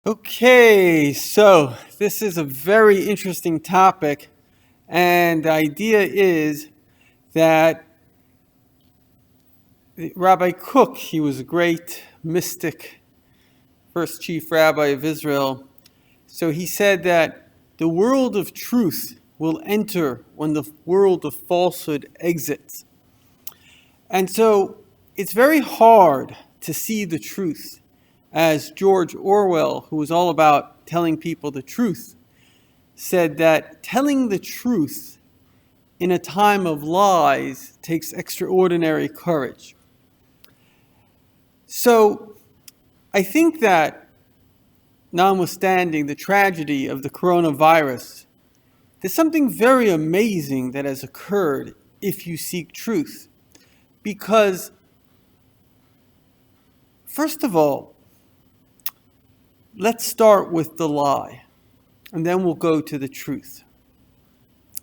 Okay, so this is a very interesting topic, and the idea is that Rabbi Cook, he was a great mystic, first chief rabbi of Israel. So he said that the world of truth will enter when the world of falsehood exits. And so it's very hard to see the truth, as George Orwell, who was all about telling people the truth, said that telling the truth in a time of lies takes extraordinary courage. So I think that, notwithstanding the tragedy of the coronavirus, there's something very amazing that has occurred if you seek truth. Because, first of all, let's start with the lie, and then we'll go to the truth.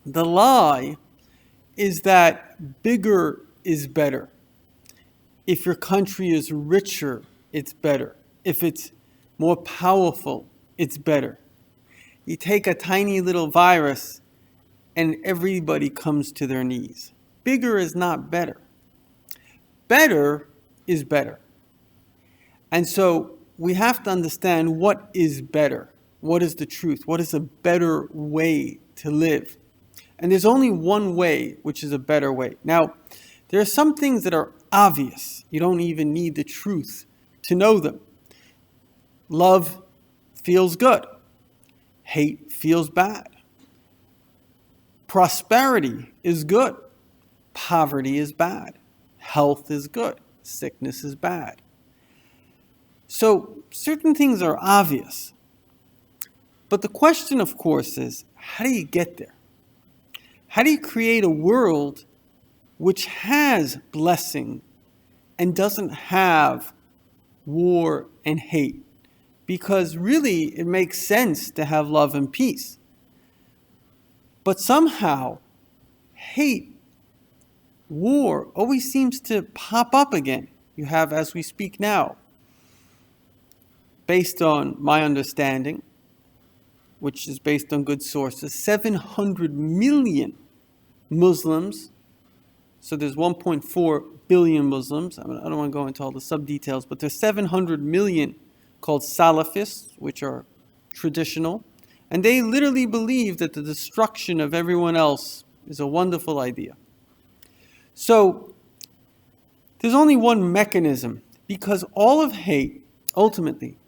The lie is that bigger is better. If your country is richer, it's better. If it's more powerful, it's better. You take a tiny little virus and everybody comes to their knees. Bigger is not better. Better is better. And so we have to understand what is better. What is the truth? What is a better way to live? And there's only one way, which is a better way. Now, there are some things that are obvious. You don't even need the truth to know them. Love feels good. Hate feels bad. Prosperity is good. Poverty is bad. Health is good. Sickness is bad. So certain things are obvious. But the question, of course, is how do you get there? How do you create a world which has blessing and doesn't have war and hate? Because really, it makes sense to have love and peace. But somehow, hate, war, always seems to pop up again. You have, as we speak now, based on my understanding, which is based on good sources, 700 million Muslims. So there's 1.4 billion Muslims. I don't want to go into all the sub-details, but there's 700 million called Salafists, which are traditional. And they literally believe that the destruction of everyone else is a wonderful idea. So there's only one mechanism, because all of hate ultimately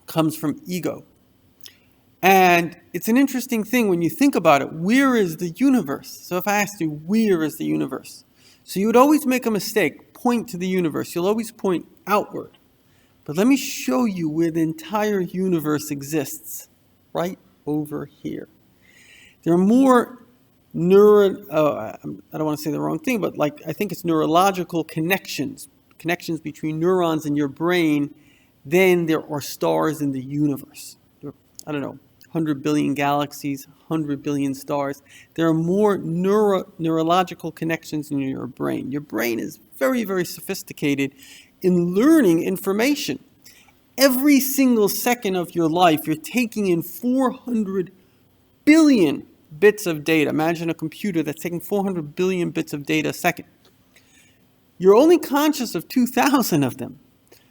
comes from ego. And it's an interesting thing when you think about it. Where is the universe? So if I asked you, where is the universe? So you would always make a mistake, point to the universe. You'll always point outward. But let me show you where the entire universe exists, right over here. There are more I don't want to say the wrong thing, but I think it's neurological connections between neurons in your brain than there are stars in the universe. There are, I don't know, 100 billion galaxies, 100 billion stars. There are more neurological connections in your brain. Your brain is very, very sophisticated in learning information. Every single second of your life, you're taking in 400 billion bits of data. Imagine a computer that's taking 400 billion bits of data a second. You're only conscious of 2,000 of them.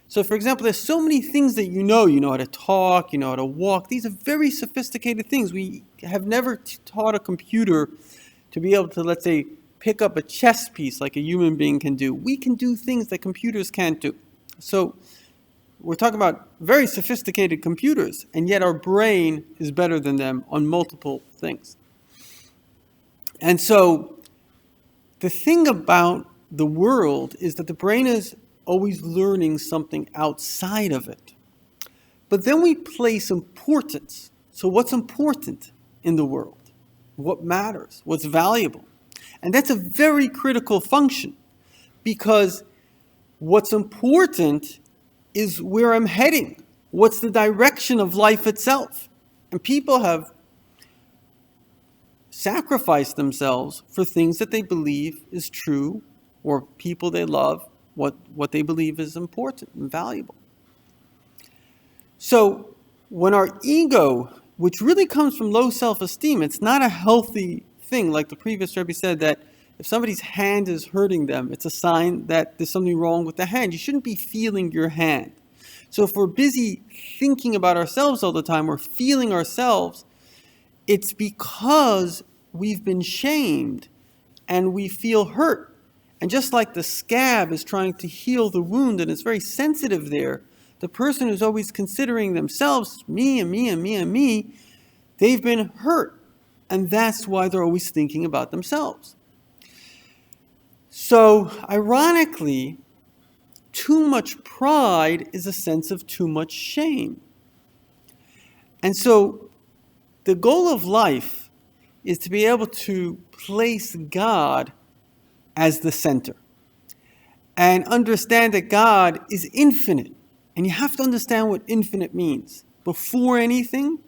So, for example, there's so many things that you know. You know how to talk, you know how to walk. These are very sophisticated things. We have never taught a computer to be able to, let's say, pick up a chess piece like a human being can do. We can do things that computers can't do. So we're talking about very sophisticated computers, and yet our brain is better than them on multiple things. And so the thing about the world is that the brain is always learning something outside of it. But then we place importance. So what's important in the world? What matters? What's valuable? And that's a very critical function, because what's important is where I'm heading. What's the direction of life itself? And people have sacrificed themselves for things that they believe is true, or people they love, what they believe is important and valuable. So when our ego, which really comes from low self-esteem, it's not a healthy thing. Like the previous Rebbe said, that if somebody's hand is hurting them, it's a sign that there's something wrong with the hand. You shouldn't be feeling your hand. So if we're busy thinking about ourselves all the time or feeling ourselves, it's because we've been shamed and we feel hurt. And just like the scab is trying to heal the wound and it's very sensitive there, the person who's always considering themselves, me and me and me and me, they've been hurt. And that's why they're always thinking about themselves. So, ironically, too much pride is a sense of too much shame. And so, the goal of life is to be able to place God as the center and understand that God is infinite. And you have to understand what infinite means. Before anything,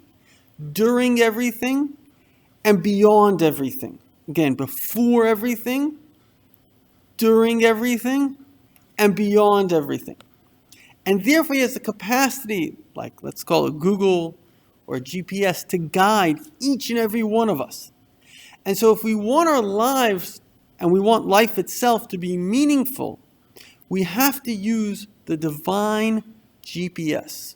during everything, and beyond everything. Again, before everything, during everything, and beyond everything. And therefore he has the capacity, like let's call it Google or GPS, to guide each and every one of us. And so if we want our lives and we want life itself to be meaningful, we have to use the divine GPS.